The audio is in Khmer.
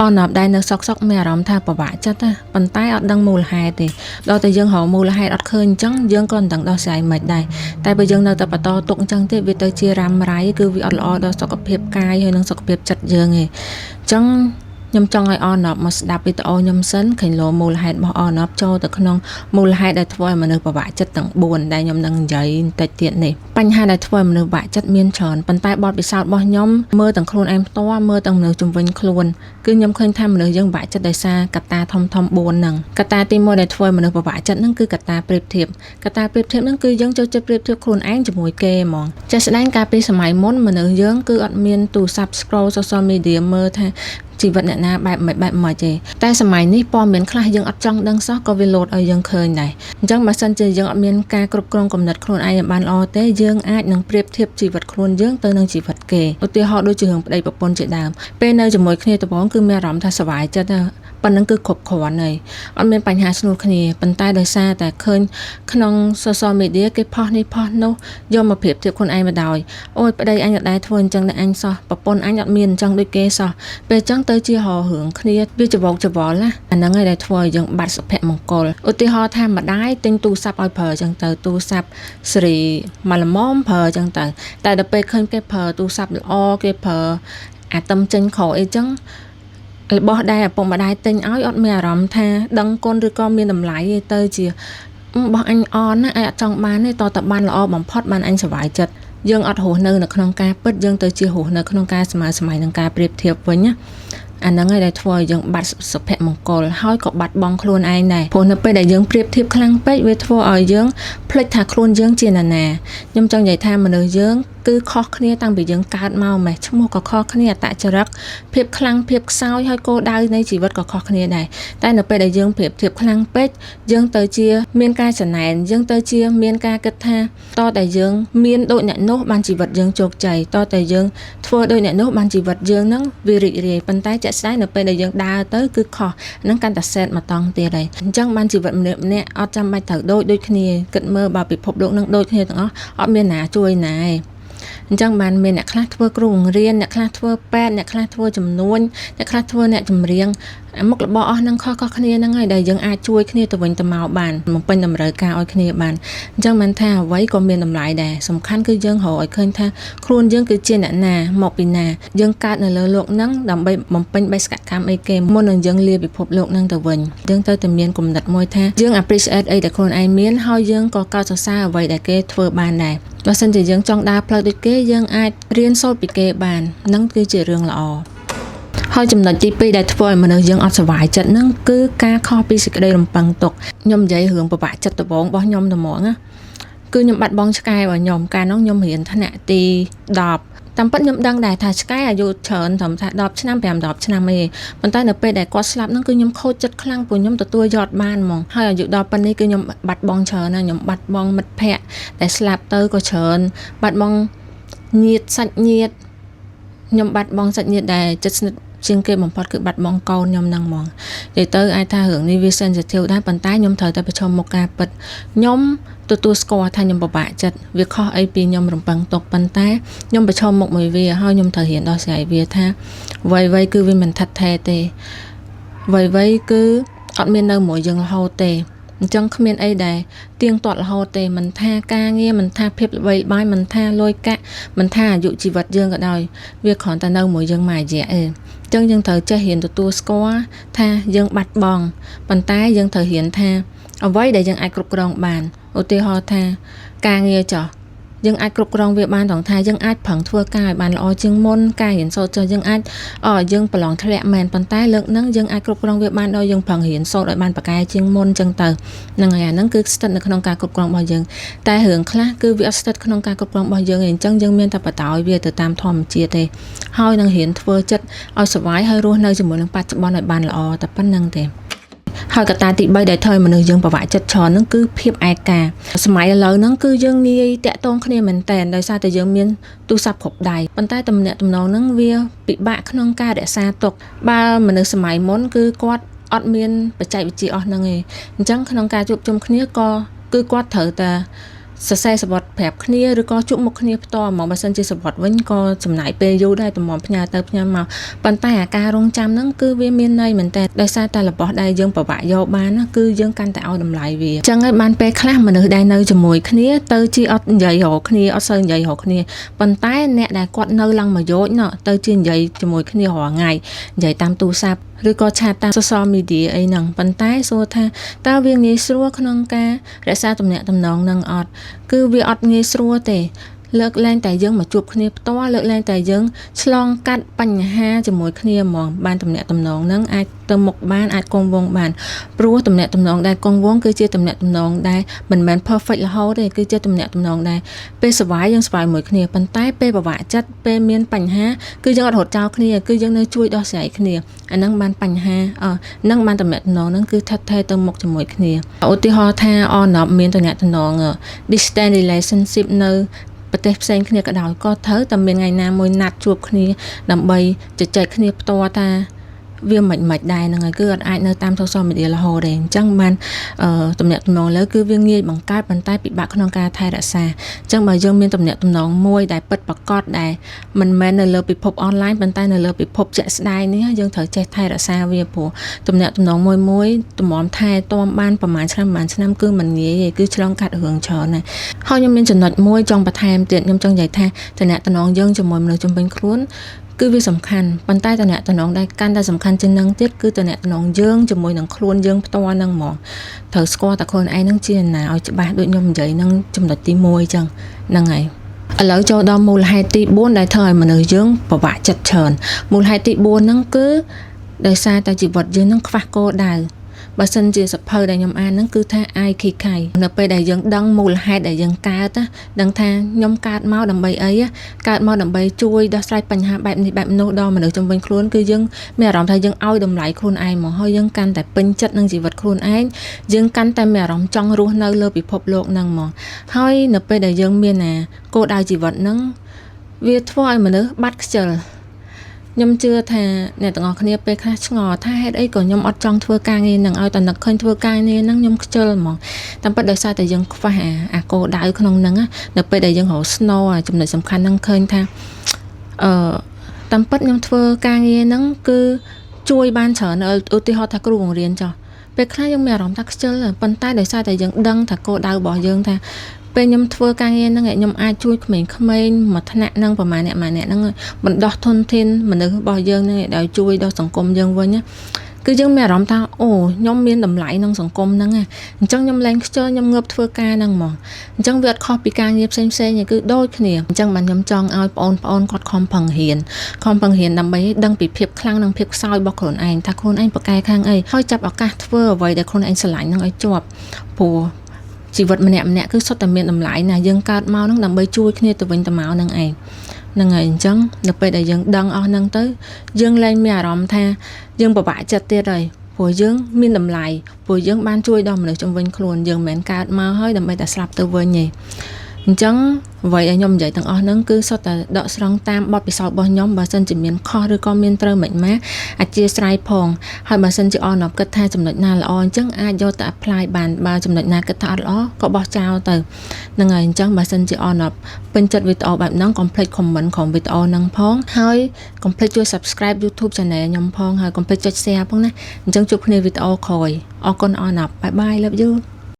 អនប់ដែរនៅសក់មានអារម្មណ៍ថាពិបាកចិត្តណាប៉ុន្តែអត់ដឹងមូលហេតុទេដល់តែយើងរកមូលហេតុអត់ឃើញអញ្ចឹងយើងក៏មិនដឹងដោះស្រាយមិនដែរតែបើយើងនៅតែបន្តទុកអញ្ចឹងទៀតវាទៅជារ៉ាំរ៉ៃគឺវាអត់ល្អដល់សុខភាពកាយហើយនិងសុខភាពចិត្តយើងទេអញ្ចឹងខ្ញុំចង់ឲ្យអនប់មកស្ដាប់វីដេអូខ្ញុំសិនឃើញលោមូលហេតុរបស់អនប់ចូលទៅក្នុងមូលហេតុដែលធ្វើឲ្យមនុស្សពិបាកចិត្តទាំង4ដែលខ្ញុំនឹងនិយាយបន្តិចទៀតនេះបញ្ហាដែលធ្វើឲ្យមនុស្សពិបាកចិត្តមានច្រើនប៉ុន្តែបទពិសោធន៍របស់ខ្ញុំមើលទាំងខ្លួនឯងផ្ទាល់មើលទាំងមនុស្សជំនាញខ្លួនគឺខ្ញុំឃើញថាមនុស្សយើងពិបាកចិត្តដោយសារកត្តាធំ4ហ្នឹងកត្តាទី1ដែលធ្វើឲ្យមនុស្សពិបាកចិត្តហ្នឹងគឺកត្តាប្រៀបធៀបហ្នឹងគឺយើងចូលចិត្តប្រៀបធៀបខ្លួនឯងជាមួយគេហ្មងចេះស្ដែងកាលពីសម័យមុនមនុស្សយើងគឺអត់មានទូរស័ព្ទ scroll social media មើលថាជីវិតអ្នកណាបែបមិនទេតែសម័យនេះព័ត៌មានខ្លះយើងអត់ចង់ដឹងសោះក៏វាលោតឲ្យយើងឃើញដែរអញ្ចឹងបើសិនជាយើងអត់មានការគ្រប់គ្រងគំនិតខ្លួនឯងឲ្យបានល្អទេយើងអាចនឹងប្រៀបធៀបជីវិតខ្លួនយើងទៅនឹងជីវិតគេឧទាហរណ៍ដូចជារឿងប្តីប្រពន្ធជាដើមពេលនៅជាមួយគ្នាដំបូងគឺមានអារម្មណ៍ថាសុវ័យចិត្តប៉ុណ្្នឹងគឺគ្រប់គ្រាន់ហើយអត់មានបញ្ហាស្នួលគ្នាប៉ុន្តែដោយសារតែឃើញក្នុង social media គេផុសនេះផុសនោះយកមកប្រៀបធៀបខ្លួនឯងមកដោយអូយប្តីអញអត់ដែរធ្វើអញ្ចឹងតែអញសោះប្រពន្ធអញអត់មានអញ្ចឹងដូចគេសោះពេលអញ្ចឹងទៅជាហោរឿងគ្នាវាច្បងច្បល់ណាអាហ្នឹងហើយដែលធ្វើឲ្យយើងបាត់សុភមង្គលឧទាហរណ៍ថាម្ដាយទិញទូរស័ព្ទឲ្យប្រើអញ្ចឹងទៅទូរស័ព្ទស៊េរីមួយល្មមប្រើអញ្ចឹងទៅតែដល់ពេលឃើញគេប្រើទូរស័ព្ទល្អគេប្រើអាតឹមចេញក្រោយអីចឹងរបស់ដែលឪពុកម្ដាយទិញឲ្យអត់មានអារម្មណ៍ថាដឹងគុណឬក៏មានតម្លៃទេទៅជារបស់អញអន់ណាអត់ចង់បានទេតតែបានល្អបំផុតបានអញសុវ័យចិត្តយើងអត់រស់នៅក្នុងការពិតយើងទៅជារស់នៅក្នុងការស្មើសម័យនឹងការប្រៀបធៀបវិញណាអាហ្នឹងហើយដែលធ្វើឲ្យយើងបាត់សុភមង្គលហើយក៏បាត់បង់ខ្លួនឯងដែរព្រោះនៅពេលដែលយើងប្រៀបធៀបខ្លាំងពេកវាធ្វើឲ្យយើងភ្លេចថាខ្លួនយើងជានរណាខ្ញុំចង់និយាយថាមនុស្សយើងគឺខុសគ្នាតាំងពីយើងកើតមកម៉េះឈ្មោះក៏ខុសគ្នាអត្តចរិតភាពខ្លាំងភាពខ្សោយហើយគោលដៅនៃជីវិតក៏ខុសគ្នាដែរតែនៅពេលដែលយើងប្រៀបធៀបខ្លាំងពេកយើងទៅជាមានការចំណែនយើងទៅជាមានការគិតថាតតែយើងមានដូចអ្នកនោះបានជីវិតយើងជោគជ័យតតែយើងធ្វើដូចអ្នកនោះបានជីវិតយើងហ្នឹងវារីករាយប៉ុន្តែជាក់ស្ដែងនៅពេលដែលយើងដើរទៅគឺខុសហ្នឹងកាន់តែសែតមកតង់ទៀតហើយអញ្ចឹងបានជីវិតម្នាក់អត់ចាំបាច់ត្រូវដូចគ្នាគិតមើលបើពិភពលោកនឹងដូចគ្នាទាំងអស់អត់មានណាជួយណាឯងអញ្ចឹងបានមានអ្នកខ្លះធ្វើគ្រូបង្រៀនអ្នកខ្លះធ្វើពេទ្យអ្នកខ្លះធ្វើជំនួញអ្នកខ្លះធ្វើអ្នកចម្រៀងមុខរបរអស់ហ្នឹងខុសៗគ្នាហ្នឹងហើយដែលយើងអាចជួយគ្នាទៅវិញទៅមកបានបំពេញតម្រូវការឲ្យគ្នាបានអញ្ចឹងមិនថាអ្វីក៏មានតម្លៃដែរសំខាន់គឺយើងរកឲ្យឃើញថាខ្លួនយើងគឺជាអ្នកណាមកពីណាយើងកើតនៅលើโลกហ្នឹងដើម្បីបំពេញបេសកកម្មអីគេមុននឹងយើងលាពិភពលោកហ្នឹងទៅវិញយើងទៅតែមានគំនិតមួយថាយើង appreciate អីដែលខ្លួនឯងមានហើយយើងក៏កោតសរសើរអ្វីដែលគេធ្វើបានដែរបើសិនជាយើងចង់ដើរផ្លូវដូចគេយើងអាចរៀនសូត្រពីគេបានហ្នឹងគឺជារឿងល្អហើយចំណុចទី2ដែលធ្វើឲ្យមនុស្សយើងអត់សុវ័យចិត្តហ្នឹងគឺការខុសពីសេចក្តីរំពឹងទុកខ្ញុំនិយាយរឿងពិបាកចិត្តដំបូងរបស់ខ្ញុំតែហ្មងណាគឺខ្ញុំបាត់បង់ឆ្កែរបស់ខ្ញុំកាលនោះខ្ញុំរៀនថ្នាក់ទី10តាមពិតខ្ញុំដឹងដែរថាឆ្កែអាយុច្រើនត្រឹមថា10ឆ្នាំ5-10ឆ្នាំឯងប៉ុន្តែនៅពេលដែលគាត់ស្លាប់ហ្នឹងគឺខ្ញុំខូចចិត្តខ្លាំងព្រោះខ្ញុំទទួលយកបានហ្មងហើយអាយុដល់ប៉ុណ្នេះគឺខ្ញុំបាត់បង់ច្រើនណាស់ខ្ញុំបាត់បង់មិត្តភ័ក្តិដែលស្លាប់ទៅក៏ច្រើនបាត់បង់ញាតិសាច់ញាតិខ្ញុំបាត់បង់សាច់ញាតិដែលជិតស្និទ្ធជាងគេបំផុតគឺបាត់បង់កូនខ្ញុំហ្នឹងហ្មងនិយាយទៅអាចថារឿងនេះវា sensitive ដែរប៉ុន្តែខ្ញុំត្រូវតែប្រឈមមុខការពិតខ្ញុំទទួលស្គាល់ថាខ្ញុំពិបាកចិត្តវាខុសអីពីខ្ញុំរំពឹងទុកប៉ុន្តែខ្ញុំប្រឈមមុខមួយវាហើយខ្ញុំត្រូវរៀនដោះស្រាយវាថាអ្វីៗគឺវាមិនថិតថេរទេអ្វីៗគឺអត់មាននៅមួយយើងរហូតទេអញ្ចឹងគ្មានអីដែលទៀងទាត់រហូតទេមិនថាការងារមិនថាភាពល្បីល្បាញមិនថាលុយកាក់មិនថាអាយុជីវិតយើងក៏ដោយវាគ្រាន់តែនៅមួយយើងមួយរយៈឯងអញ្ចឹងយើងត្រូវចេះរៀនទទួលស្គាល់ថាយើងបាត់បង់ប៉ុន្តែយើងត្រូវរៀនថាអ្វីដែលយើងអាចគ្រប់គ្រងបានឧទាហរណ៍ថាការងារចោះយើងអាចគ្រប់គ្រងវាបានត្រង់ថាយើងអាចប្រឹងធ្វើការឲ្យបានល្អជាងមុនការរៀនសូត្រចុះយើងអាចយើងប្រឡងធ្លាក់មែនប៉ុន្តែលើកហ្នឹងយើងអាចគ្រប់គ្រងវាបានដោយយើងប្រឹងរៀនសូត្រឲ្យបានប្រកែជាងមុនអញ្ចឹងទៅហ្នឹងហើយអាហ្នឹងគឺស្ថិតនៅក្នុងការគ្រប់គ្រងរបស់យើងតែរឿងខ្លះគឺវាអត់ស្ថិតក្នុងការគ្រប់គ្រងរបស់យើងទេអញ្ចឹងយើងមានតែបដ ாய் វាទៅតាមធម្មជាតិទេហើយនឹងរៀនធ្វើចិត្តឲ្យសុវ័យហើយរស់នៅជាមួយនឹងបច្ចុប្បន្នឲ្យបានល្អតែប៉ុណ្្នឹងទេហើយកត្តាទី3ដែលធ្វើឲ្យមនុស្សយើងពិបាកចិត្តច្រើនហ្នឹងគឺភាពឯកាសម័យឥឡូវហ្នឹងគឺយើងងាយតាក់ទងគ្នាមែនតើដោយសារតែយើងមានទូរស័ព្ទគ្រប់ដៃប៉ុន្តែទំនាក់ទំនងហ្នឹងវាពិបាកក្នុងការរក្សាទុកបើមនុស្សសម័យមុនគឺគាត់អត់មានបច្ចេកវិទ្យាអស់ហ្នឹងឯងអញ្ចឹងក្នុងការជួបជុំគ្នាក៏គឺគាត់ត្រូវតែ សរសេរសវត្តប្រាប់គ្នាឬក៏ជួបមុខគ្នាផ្ទាល់មកបើសិនជាសវត្តវិញក៏ចំណាយពេលយូរដែរតម្រាំផ្ញើទៅផ្ញើមកប៉ុន្តែអាការរងចាំហ្នឹងគឺវាមានន័យមែនតើដោយសារតែរបស់ដែលយើងប្រវាក់យកបានណាគឺយើងកាន់តែឲ្យតម្លៃវាអញ្ចឹងហើយបានពេលខ្លះមនុស្សដែលនៅជាមួយគ្នាទៅជាអត់និយាយរកគ្នាអត់សូវនិយាយរកគ្នាប៉ុន្តែអ្នកដែលគាត់នៅឡើងមកយោជណោះទៅជានិយាយជាមួយគ្នារាល់ថ្ងៃនិយាយតាមទូរស័ព្ទឬក៏ឆាតតាម social media អីហ្នឹងប៉ុន្តែសួរថាតើវាងាយស្រួលក្នុងការរក្សាទំនាក់ទំនងនឹងអត់គឺវាអត់ងាយស្រួលទេលើកលែងតែយើងមកជួបគ្នាផ្ទាល់លើកលែងតែយើងឆ្លងកាត់បញ្ហាជាមួយគ្នាហ្មងបានទំនាក់ទំនងហ្នឹងអាចទៅមុខបានអាចគង់វង្សបានព្រោះទំនាក់ទំនងដែលគង់វង្សគឺជាទំនាក់ទំនងដែលមិនមែន perfect រហូតទេគឺជាទំនាក់ទំនងដែលពេលសុវ័យយើងសុវ័យមួយគ្នាប៉ុន្តែពេលពិបាកចិត្តពេលមានបញ្ហាគឺយើងអត់រត់ចោលគ្នាគឺយើងនៅជួយដោះស្រាយគ្នាអាហ្នឹងបានបញ្ហាហ្នឹងបានទំនាក់ទំនងហ្នឹងគឺថិតថេរទៅមុខជាមួយគ្នាឧទាហរណ៍ថាអនប់មានទំនាក់ទំនង distance relationship នៅប្រទេសផ្សេងគ្នាក៏ដោយក៏ត្រូវតែមានថ្ងៃណាមួយណាត់ជួបគ្នាដើម្បីជជែកគ្នាផ្ទាល់ថាវាមិនដែរហ្នឹងហើយគឺអត់អាចនៅតាម social media រហូតទេអញ្ចឹងបានទំនាក់ទំនងលើគឺវាងាយបង្កើតប៉ុន្តែពិបាកក្នុងការថែរក្សាអញ្ចឹងបើយើងមានទំនាក់ទំនងមួយដែលពិតប្រាកដដែលមិនមែននៅលើពិភពអនឡាញប៉ុន្តែនៅលើពិភពជាក់ស្ដែងនេះយើងត្រូវចេះថែរក្សាវាព្រោះទំនាក់ទំនងមួយតម្រាំថែទាំបានប្រហែលឆ្នាំគឺមិនងាយទេគឺឆ្លងកាត់រឿងច្រើនណាស់ហើយខ្ញុំមានចំណុចមួយចង់បន្ថែមទៀតខ្ញុំចង់និយាយថាទំនាក់ទំនងយើងជាមួយមនុស្សជំនាញខ្លួនគឺវាសំខាន់ប៉ុន្តែតំណែងដែលកាន់តែសំខាន់ជាងនឹងទៀតគឺតំណែងយើងជាមួយនឹងខ្លួនយើងផ្ទាល់ហ្នឹងហ្មងត្រូវស្គាល់តែខ្លួនឯងហ្នឹងជាណាឲ្យច្បាស់ដូចខ្ញុំនិយាយហ្នឹងចំណុចទី1អញ្ចឹងហ្នឹងហើយឥឡូវចូលដល់មូលហេតុទី4ដែលធ្វើឲ្យមនុស្សយើងពិបាកចិត្តច្រើនមូលហេតុទី4ហ្នឹងគឺដោយសារតែជីវិតយើងហ្នឹងខ្វះគោលដៅបើសិនជាសភៅដែលខ្ញុំអានហ្នឹងគឺថាអាយគីខៃនៅពេលដែលយើងដឹងមូលហេតុដែលយើងកើតណាដឹងថាខ្ញុំកើតមកដើម្បីអីកើតមកដើម្បីជួយដោះស្រាយបញ្ហាបែបនេះបែបនោះដល់មនុស្សជុំវិញខ្លួនគឺយើងមានអារម្មណ៍ថាយើងឲ្យតម្លៃខ្លួនឯងមកហើយយើងកាន់តែពេញចិត្តនឹងជីវិតខ្លួនឯងយើងកាន់តែមានអារម្មណ៍ចង់រស់នៅលើពិភពលោកហ្នឹងមកហើយនៅពេលដែលយើងមានគោលដៅជីវិតហ្នឹងវាធ្វើឲ្យមនុស្សបាត់ខ្ជិលខ្ញុំជឿថាអ្នកទាំងអស់គ្នាពេលខ្លះឆ្ងល់ថាហេតុអីក៏ខ្ញុំអត់ចង់ធ្វើការងារនឹងឲ្យតែនឹកឃើញធ្វើការងារនឹងខ្ញុំខ្ជិលហ្មងតាមពិតដោយសារតែយើងខ្វះអាគោលដៅក្នុងហ្នឹងនៅពេលដែលយើងរកស្នូចំណុចសំខាន់ហ្នឹងឃើញថាតាមពិតខ្ញុំធ្វើការងារហ្នឹងគឺជួយបានច្រើនឧទាហរណ៍ថាគ្រូបង្រៀនចុះពេលខ្លះយើងមានអារម្មណ៍ថាខ្ជិលប៉ុន្តែដោយសារតែយើងដឹងថាគោលដៅរបស់យើងថាពេលខ្ញុំធ្វើការងារហ្នឹងខ្ញុំអាចជួយក្មេងៗមួយថ្នាក់ហ្នឹងប្រហែលអ្នកហ្នឹងបណ្ដោះធនធានមនុស្សរបស់យើងហ្នឹងឲ្យជួយដល់សង្គមយើងវិញគឺយើងមានអារម្មណ៍ថាអូខ្ញុំមានតម្លៃក្នុងសង្គមហ្នឹងអញ្ចឹងខ្ញុំលែងខ្ជិលខ្ញុំងើបធ្វើការហ្នឹងហ្មងអញ្ចឹងវាអត់ខុសពីការងារផ្សេងគឺដូចគ្នាអញ្ចឹងបានខ្ញុំចង់ឲ្យបងប្អូនគាត់ខំប្រឹងរៀនដើម្បីដឹងពីភាពខ្លាំងនិងភាពខ្សោយរបស់ខ្លួនឯងថាខ្លួនឯងប្រកែកខាងអីហើយចាប់ឱកាសធ្វើអ្វីដែលខ្លួនឯងស្រឡាញ់ហ្នឹងឲ្យជាប់ព្រោះជីវិតម្នាក់គឺសុទ្ធតែមានតម្លៃណាយើងកើតមកហ្នឹងដើម្បីជួយគ្នាទៅវិញទៅមកហ្នឹងឯងហ្នឹងហើយអញ្ចឹងនៅពេលដែលយើងដឹងអស់ហ្នឹងទៅយើងលែងមានអារម្មណ៍ថាយើងពិបាកចិត្តទៀតហើយព្រោះយើងមានតម្លៃព្រោះយើងបានជួយដល់មនុស្សជុំវិញខ្លួនយើងមិនមែនកើតមកហើយដើម្បីតែស្លាប់ទៅវិញទេអញ្ចឹងអ្វីដែលខ្ញុំនិយាយទាំងអស់ហ្នឹងគឺសុទ្ធតែដកស្រង់តាមបទពិសោធន៍របស់ខ្ញុំបើសិនជាមានខុសឬក៏មានត្រូវមិនម៉ាអធិស្ឋានផងហើយបើសិនជាអនប់គិតថាចំណុចណាល្អអញ្ចឹងអាចយកទៅ apply បានបើចំណុចណាគិតថាអត់ល្អក៏បោះចោលទៅហ្នឹងហើយអញ្ចឹងបើសិនជាអនប់ពេញចិត្តវីដេអូបែបហ្នឹងកុំភ្លេច comment ក្នុងវីដេអូហ្នឹងផងហើយកុំភ្លេចជួយ subscribe YouTube channel ខ្ញុំផងហើយកុំភ្លេចចុច share ផងណាអញ្ចឹងជួបគ្នាវីដេអូក្រោយអរគុណអនប់បាយបាយ love you